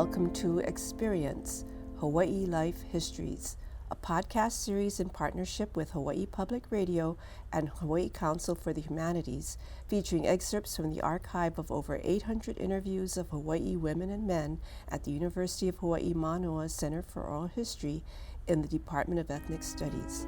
welcome to Experience, Hawaiʻi Life Histories, a podcast series in partnership with Hawaii Public Radio and Hawaii Council for the Humanities, featuring excerpts from the archive of over 800 interviews of Hawaii women and men at the University of Hawaii Manoa Center for Oral History in the Department of Ethnic Studies.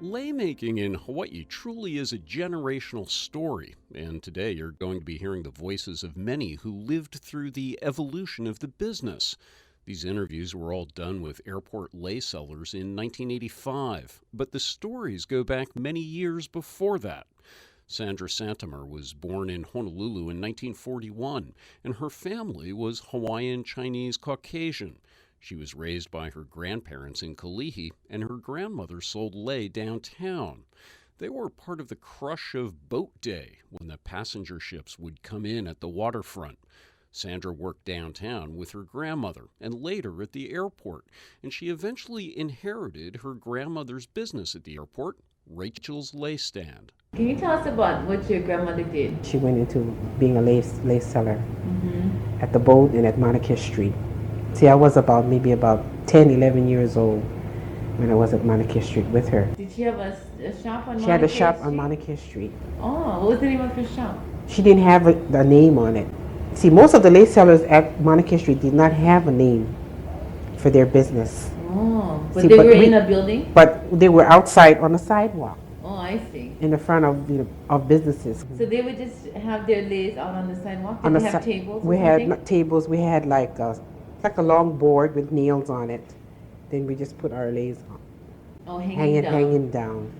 Laymaking in Hawaii truly is a generational story, and today you're going to be hearing the voices of many who lived through the evolution of the business. These interviews were all done with airport lay sellers in 1985, but the stories go back many years before that. Sandra Antemer was born in Honolulu in 1941, and her family was Hawaiian Chinese Caucasian. She was raised by her grandparents in Kalihi, and her grandmother sold lei downtown. They were part of the crush of Boat Day, when the passenger ships would come in at the waterfront. Sandra worked downtown with her grandmother and later at the airport, and she eventually inherited her grandmother's business at the airport, Rachel's Lei Stand. Can you tell us about what your grandmother did? She went into being a lace seller at the boat and at Monica Street. See, I was maybe about 10, 11 years old when I was at Monica Street with her. Did she have a shop on Monica Street? She had a shop on Monica Street. Oh, what was the name of her shop? She didn't have a name on it. See, most of the lace sellers at Monica Street did not have a name for their business. Oh, but they were in a building? But they were outside on the sidewalk. Oh, I see. In the front of businesses. So they would just have their lays out on the sidewalk? Did they have tables? We had not tables. We had like a long board with nails on it. Then we just put our lays on. Oh, hanging down.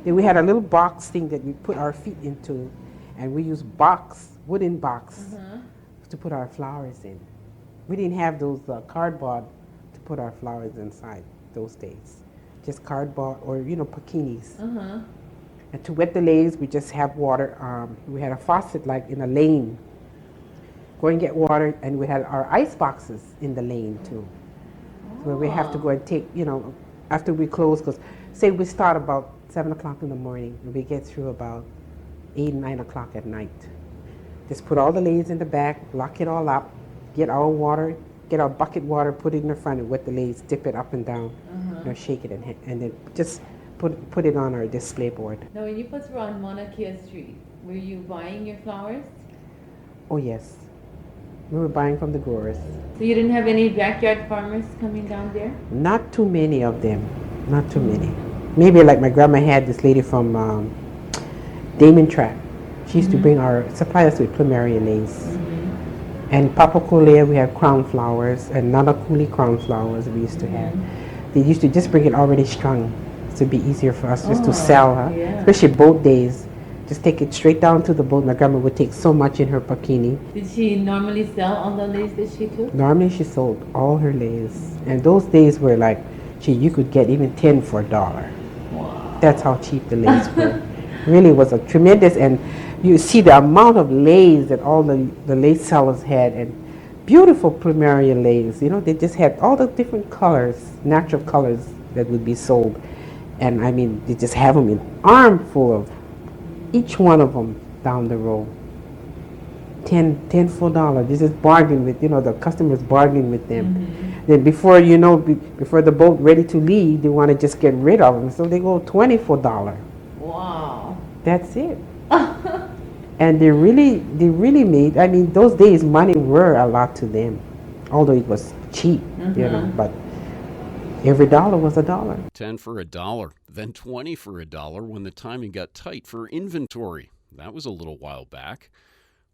Then we had a little box thing that we put our feet into, and we used wooden box to put our flowers in. We didn't have those cardboard to put our flowers inside those days. Just cardboard or pakinis. And to wet the lays, we just have water. We had a faucet like in a lane. Go and get water, and we had our ice boxes in the lane too. So where we have to go and take, after we close, because say we start about 7 o'clock in the morning, and we get through about 8, 9 o'clock at night. Just put all the lays in the back, lock it all up, get our water, get our bucket water, put it in the front, and wet the lays, dip it up and down, shake it, and then just put it on our display board. Now, when you first were on Mauna Kea Street, were you buying your flowers? Oh yes. We were buying from the growers. So you didn't have any backyard farmers coming down there? Not too many of them. Not too many. Maybe like my grandma had this lady from Damon Track. She used to bring supply us with plumeria lace. And Papakolea, we have crown flowers, and Nanakuli crown flowers we used to have. They used to just bring it already strung. So it'd be easier for us just to sell, especially boat days. Just take it straight down to the boat. My grandma would take so much in her pakini. Did she normally sell all the lace that she took? Normally she sold all her lace. And those days were like, you could get even 10 for $1. Wow. That's how cheap the lace were. Really was a tremendous, and you see the amount of lace that all the lace sellers had, and beautiful plumeria lace. They just had all the different colors, natural colors that would be sold. And I mean, they just have them in armful of each one of them down the road. 10 for $1. This is bargain with, the customers bargaining with them. Then before before the boat ready to leave, they want to just get rid of them. So they go 20 for $1. Wow. That's it. And they really made, I mean, those days money were a lot to them. Although it was cheap, but every $1 was $1. 10 for $1, then 20 for $1 when the timing got tight for inventory. That was a little while back.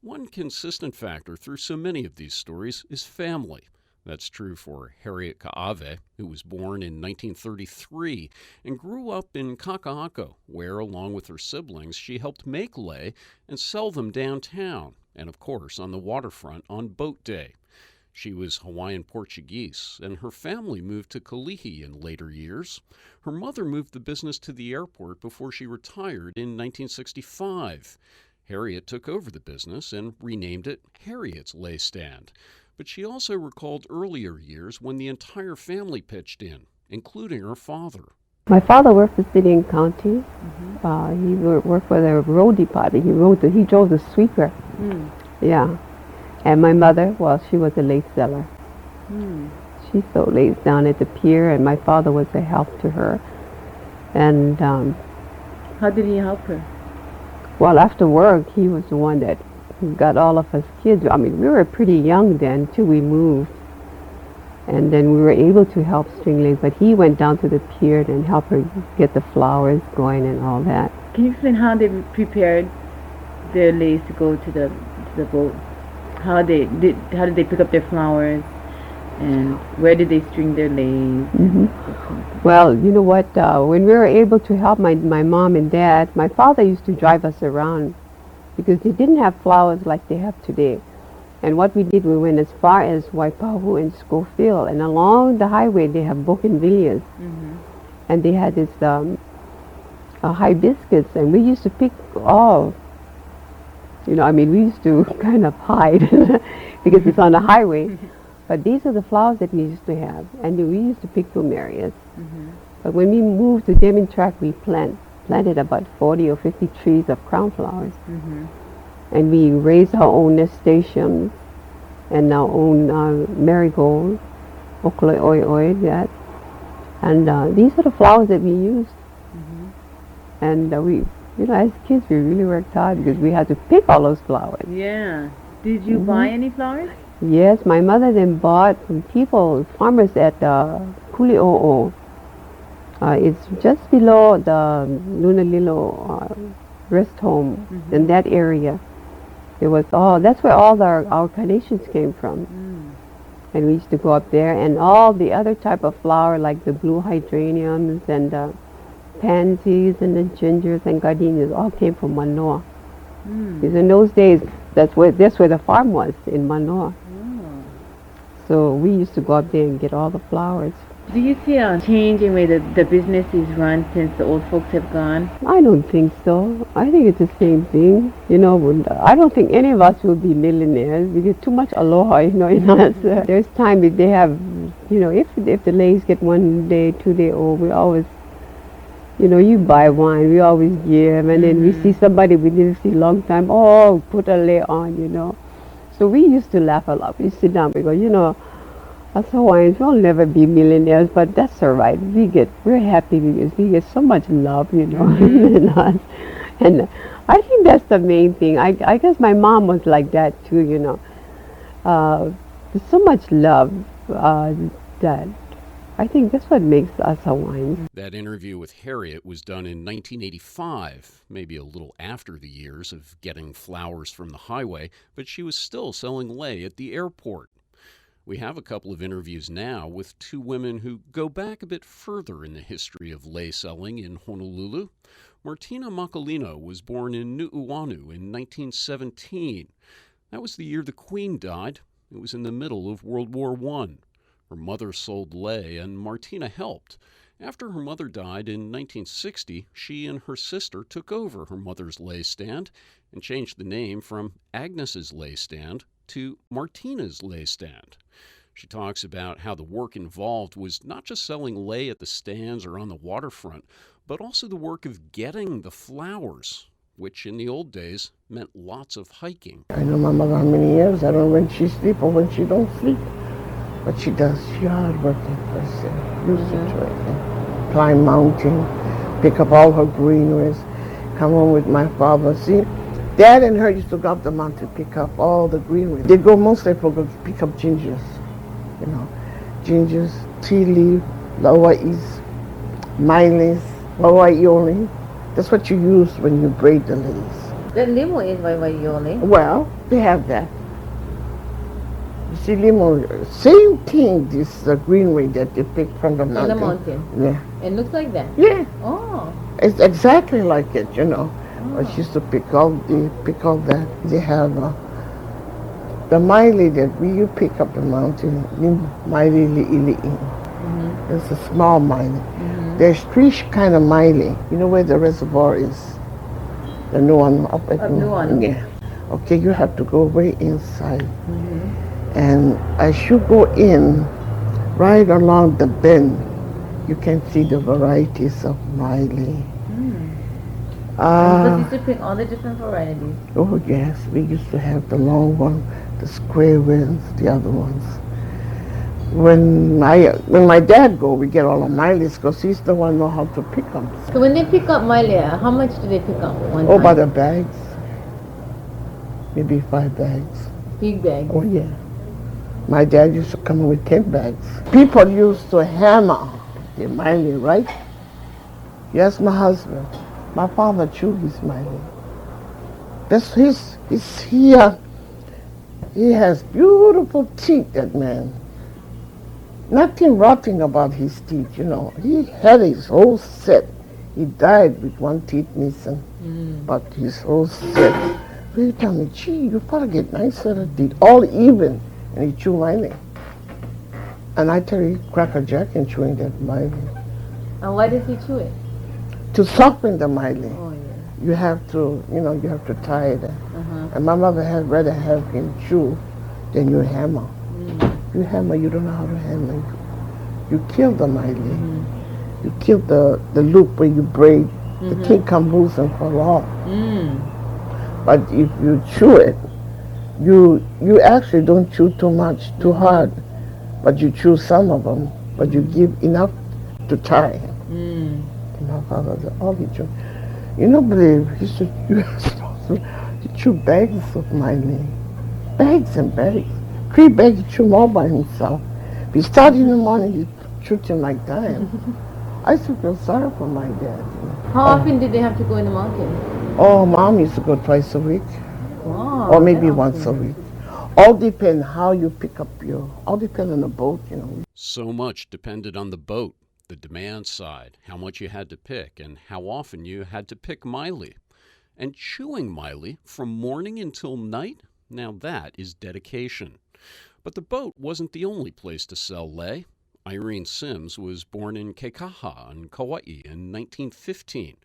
One consistent factor through so many of these stories is family. That's true for Harriet Kava, who was born in 1933 and grew up in Kaka'ako, where, along with her siblings, she helped make lei and sell them downtown, and of course on the waterfront on Boat Day. She was Hawaiian Portuguese, and her family moved to Kalihi in later years. Her mother moved the business to the airport before she retired in 1965. Harriet took over the business and renamed it Harriet's Lei Stand. But she also recalled earlier years when the entire family pitched in, including her father. My father worked for city and county. He worked for the road department. He drove the sweeper. Yeah. And my mother, well, she was a lace seller. She sold lace down at the pier, and my father was a help to her. And How did he help her? well, after work, he was the one that got all of us kids. I mean, we were pretty young then till we moved. And then we were able to help string lace, but he went down to the pier and helped her get the flowers going and all that. Can you explain how they prepared their lace to go to the boat? How did they pick up their flowers, and where did they string their lace? Well, you know what? When we were able to help my mom and dad, my father used to drive us around because they didn't have flowers like they have today. And what we did, we went as far as Waipahu and Schofield, and along the highway they have bougainvilleas, and they had this hibiscus, and we used to pick all. You know, I mean, we used to kind of hide because it's on the highway. But these are the flowers that we used to have, and we used to pick plumerias. But when we moved to Deming Tract, we planted about 40 or 50 trees of crown flowers. And we raised our own nasturtiums and our own marigold, okole oi, that. And these are the flowers that we used. And we, you know, as kids, we really worked hard because we had to pick all those flowers. Yeah. Did you buy any flowers? Yes, my mother then bought from people, farmers at Kuli'o'o. It's just below the Lunalilo rest home in that area. It was that's where all our carnations came from. And we used to go up there, and all the other type of flower like the blue hydrangeums and pansies and the gingers and gardenias all came from Manoa. Because in those days, that's where the farm was, in Manoa. So we used to go up there and get all the flowers. Do you see a change in the way the business is run since the old folks have gone? I don't think so. I think it's the same thing. You know, I don't think any of us will be millionaires. We get too much aloha, you know, in us. There's time if they have, you know, if the ladies get 1 day, 2 day old, we always, you know, you buy wine, we always give, and then we see somebody we didn't see a long time, put a lei on, you know. So we used to laugh a lot. We sit down, we go, you know, as Hawaiians, we'll never be millionaires, but that's all right. We're happy because we get so much love, you know, in us. And I think that's the main thing. I guess my mom was like that too, you know. There's so much love that I think that's what makes us Hawaiians. That interview with Harriet was done in 1985, maybe a little after the years of getting flowers from the highway, but she was still selling lei at the airport. We have a couple of interviews now with two women who go back a bit further in the history of lei selling in Honolulu. Martina McCauley was born in Nu'uanu in 1917. That was the year the Queen died. It was in the middle of World War I. Her mother sold lei, and Martina helped. After her mother died in 1960, she and her sister took over her mother's lei stand and changed the name from Agnes's lei stand to Martina's lei stand. She talks about how the work involved was not just selling lei at the stands or on the waterfront, but also the work of getting the flowers, which in the old days meant lots of hiking. I know my mother how many years. I don't know when she sleep or when she don't sleep. But she does. She's a hard-working person. Used to it. Climb mountain, pick up all her greeneries, come home with my father. See, Dad and her used to go up the mountain, pick up all the greenery. They go mostly for pick up gingers, you know, gingers, tea leaf, lauais, miles, waiaiole. That's what you use when you braid the lace. The limo is waiaiole. Well, they have that. You see, limo, same thing. This is the greenery that they pick from the mountain. In the mountain. Yeah. It looks like that. Yeah. Oh. It's exactly like it, you know. I used to pick all that. They have the maile that you pick up the mountain, maile li'ili'i. It's a small maile. There's three kind of maile. You know where the reservoir is? The new one up at Nu'uanu. Yeah. Okay, you have to go way inside. And as you go in, right along the bend, you can see the varieties of Miley. You used to pick all the different varieties. Oh yes, we used to have the long one, the square ones, the other ones. When my dad go, we get all the Mileys because he's the one know how to pick them. So when they pick up Miley, how much do they pick up one Oh, time? by the bags, maybe 5 bags. Big bag. Oh yeah. My dad used to come with 10 bags. People used to hammer the Miley, right? Yes, my husband. My father chewed his Miley. That's he's here. He has beautiful teeth, that man. Nothing rotting about his teeth, you know. He had his whole set. He died with one tooth missing, but his whole set. He tell me, gee, you probably get nice set of teeth, all even, and he chew Miley. And I tell you, Cracker Jack and chewing that Miley. And why does he chew it? To soften the Miley, Oh, yeah. you have to, you have to tie it. And my mother had rather have him chew than you hammer. You hammer, you don't know how to hammer. You kill the Miley. You kill the loop where you braid. The thing come loose and fall off. But if you chew it, you actually don't chew too much, too hard. But you chew some of them, but you give enough to tie. My father said, all he chewed. You don't believe he chewed bags of Miley. Bags and bags. 3 bags he chewed all by himself. If he started in the morning, he chewed him like that. I used to feel sorry for my dad. How often did they have to go in the market? Oh, Mom used to go twice a week. Wow, Or maybe once a week. All depend how you pick up all depend on the boat, So much depended on the boat, the demand side, how much you had to pick, and how often you had to pick Miley. And chewing Miley from morning until night, now that is dedication. But the boat wasn't the only place to sell lei. Irene Sims was born in Kekaha in Kauai in 1915.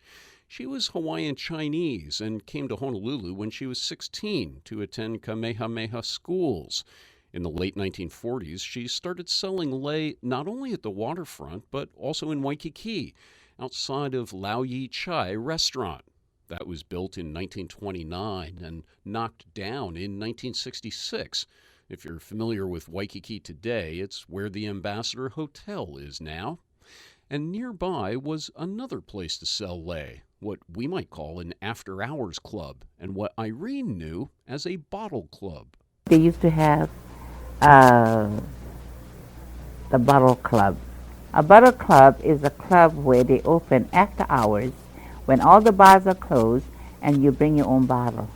She was Hawaiian Chinese and came to Honolulu when she was 16 to attend Kamehameha schools. In the late 1940s, she started selling lei not only at the waterfront, but also in Waikiki, outside of Lao Yi Chai restaurant. That was built in 1929 and knocked down in 1966. If you're familiar with Waikiki today, it's where the Ambassador Hotel is now. And nearby was another place to sell lei, what we might call an after-hours club, and what Irene knew as a bottle club. They used to have the bottle club. A bottle club is a club where they open after hours when all the bars are closed and you bring your own bottle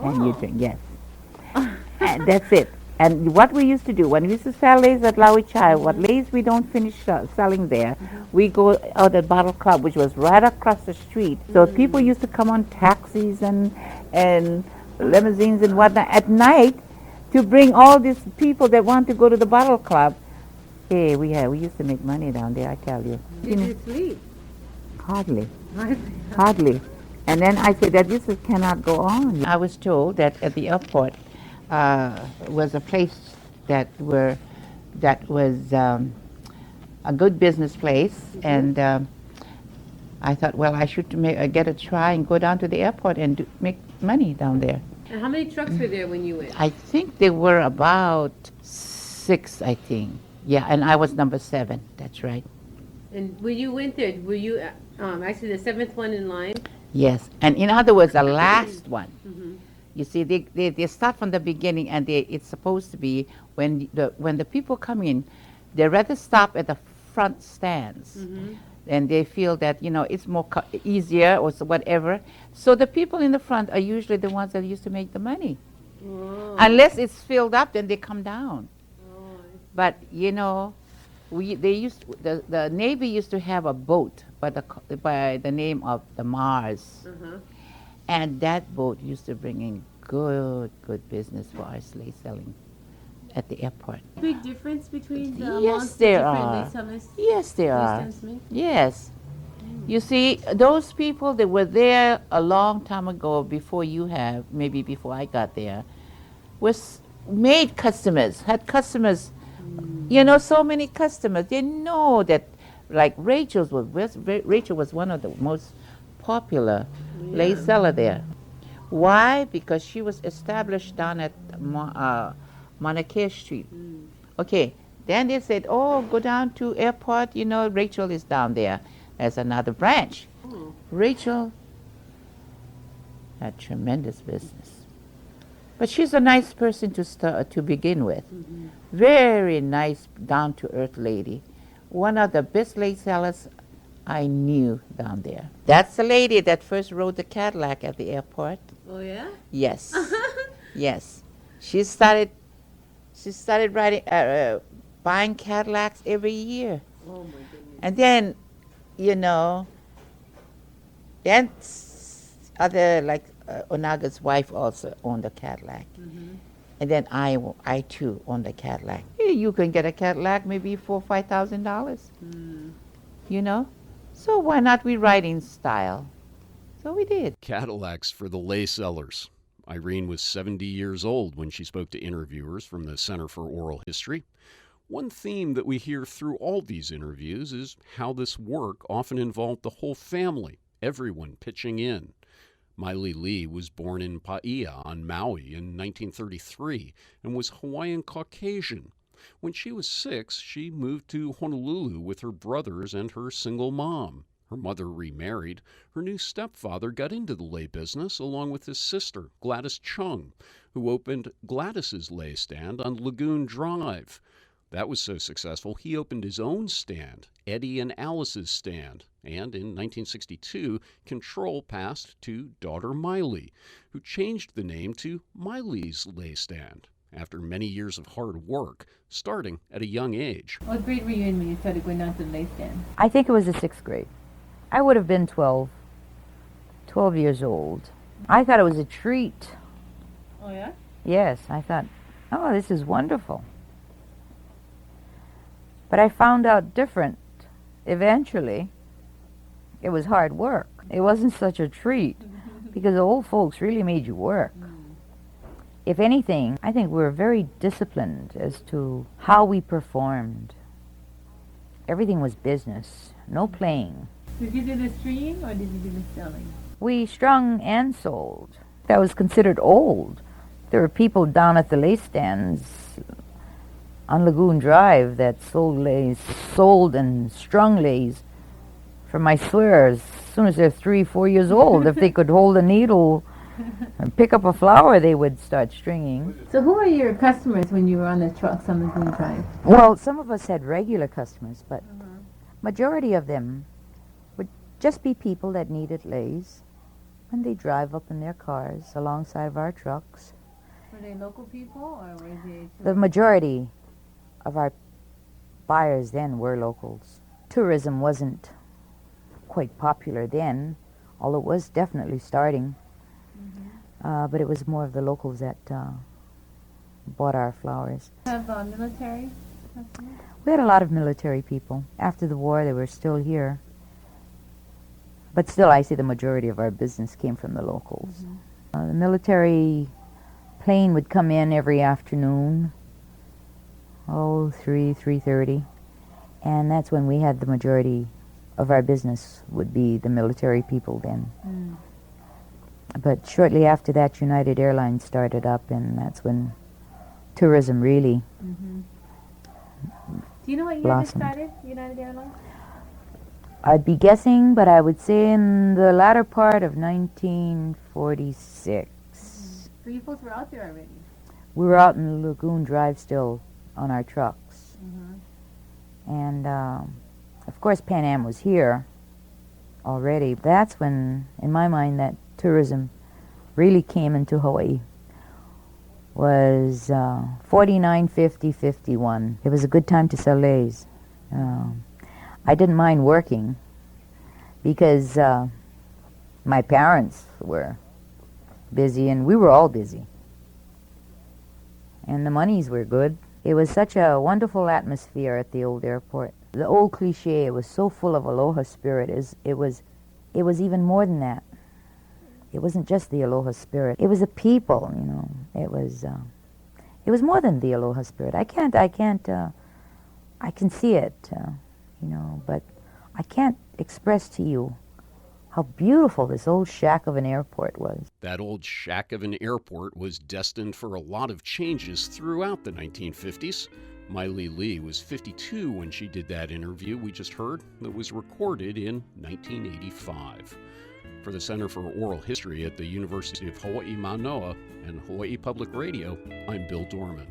and you drink. Yes. And that's it. And what we used to do, when we used to sell leis at Laui Chai, what leis we don't finish selling there, we go out at Bottle Club, which was right across the street. So people used to come on taxis and limousines and whatnot at night to bring all these people that want to go to the Bottle Club. Hey, we used to make money down there, I tell you. Did you sleep? Hardly. Hardly. And then I said that this cannot go on. I was told that at the airport was a place that was a good business place, and I thought, well, I should get a try and go down to the airport and make money down there. And how many trucks were there when you went? I think there were about 6, I think. Yeah, and I was number 7. That's right. And when you went there, were you actually the 7th one in line? Yes, and in other words, the last one. You see, they start from the beginning, and it's supposed to be when the people come in, they rather stop at the front stands, and they feel that it's more easier or whatever. So the people in the front are usually the ones that used to make the money. Oh. Unless it's filled up, then they come down. Oh. But the Navy used to have a boat by the name of the Mars. And that boat used to bring in good business for our sleigh selling at the airport. Big difference between the Yes, there are. Yes, there are. Yes. You see, those people that were there a long time ago, before you have, maybe before I got there, had customers, so many customers. They know that Like Rachel was one of the most popular lace seller there. Why? Because she was established down at Mauna Kea Street. Okay, then they said, oh, go down to airport, you know, Rachel is down there. There's another branch. Rachel had tremendous business. But she's a nice person to begin with. Very nice, down-to-earth lady. One of the best lace sellers I knew down there. That's the lady that first rode the Cadillac at the airport. Oh, yeah? Yes. Yes. She started buying Cadillacs every year. Oh, my goodness. And then, you know, then other, like Onaga's wife also owned a Cadillac. And then I too owned a Cadillac. You can get a Cadillac maybe $4,000 or $5,000. You know? So why not we ride in style? So we did. Cadillacs for the lace sellers. Irene was 70 years old when she spoke to interviewers from the Center for Oral History. One theme that we hear through all these interviews is how this work often involved the whole family, everyone pitching in. Miley Lee was born in Paia on Maui in 1933 and was Hawaiian Caucasian. When she was 6, she moved to Honolulu with her brothers and her single mom. Her mother remarried. Her new stepfather got into the lei business along with his sister, Gladys Chung, who opened Gladys's lei stand on Lagoon Drive. That was so successful, he opened his own stand, Eddie and Alice's stand, and in 1962, control passed to daughter Miley, who changed the name to Miley's Lei Stand after many years of hard work, starting at a young age. What grade were you in when you started going down to the lace stand? I think it was the 6th grade. I would have been 12 years old. I thought it was a treat. Oh, yeah? Yes, I thought, oh, this is wonderful. But I found out different eventually. It was hard work. It wasn't such a treat because the old folks really made you work. If anything, I think we were very disciplined as to how we performed. Everything was business, no playing. Did you do the stringing or did you do the selling? We strung and sold. That was considered old. There were people down at the lace stands on Lagoon Drive that sold and strung lace from, I swear, as soon as they're 3-4 years old. If they could hold a needle and pick up a flower, they would start stringing. So who are your customers when you were on the trucks on Lagoon Drive? Well, some of us had regular customers, but majority of them would just be people that needed lace, and they drive up in their cars alongside of our trucks. Were they local people or were they... The majority of our buyers then were locals. Tourism wasn't quite popular then, although it was definitely starting. But it was more of the locals that bought our flowers. Have military customers? We had a lot of military people. After the war, they were still here. But still, I say the majority of our business came from the locals. The military plane would come in every afternoon, 3:30, and that's when we had the majority of our business would be the military people then. But shortly after that, United Airlines started up, and that's when tourism really Do you know what year blossomed. they started, United Airlines? I'd be guessing, but I would say in the latter part of 1946. So you folks were out there already? We were out in Lagoon Drive still on our trucks. And, of course, Pan Am was here already. That's when, in my mind, that tourism really came into Hawaii. Was 49, 50, 51. It was a good time to sell leis. I didn't mind working because my parents were busy and we were all busy. And the monies were good. It was such a wonderful atmosphere at the old airport. The old cliche, it was so full of aloha spirit. It was even more than that. It wasn't just the aloha spirit. It was the people, you know. It was more than the aloha spirit. I can see it, you know, but I can't express to you how beautiful this old shack of an airport was. That old shack of an airport was destined for a lot of changes throughout the 1950s. Miley Lee was 52 when she did that interview we just heard that was recorded in 1985. For the Center for Oral History at the University of Hawaii Manoa and Hawaii Public Radio, I'm Bill Dorman.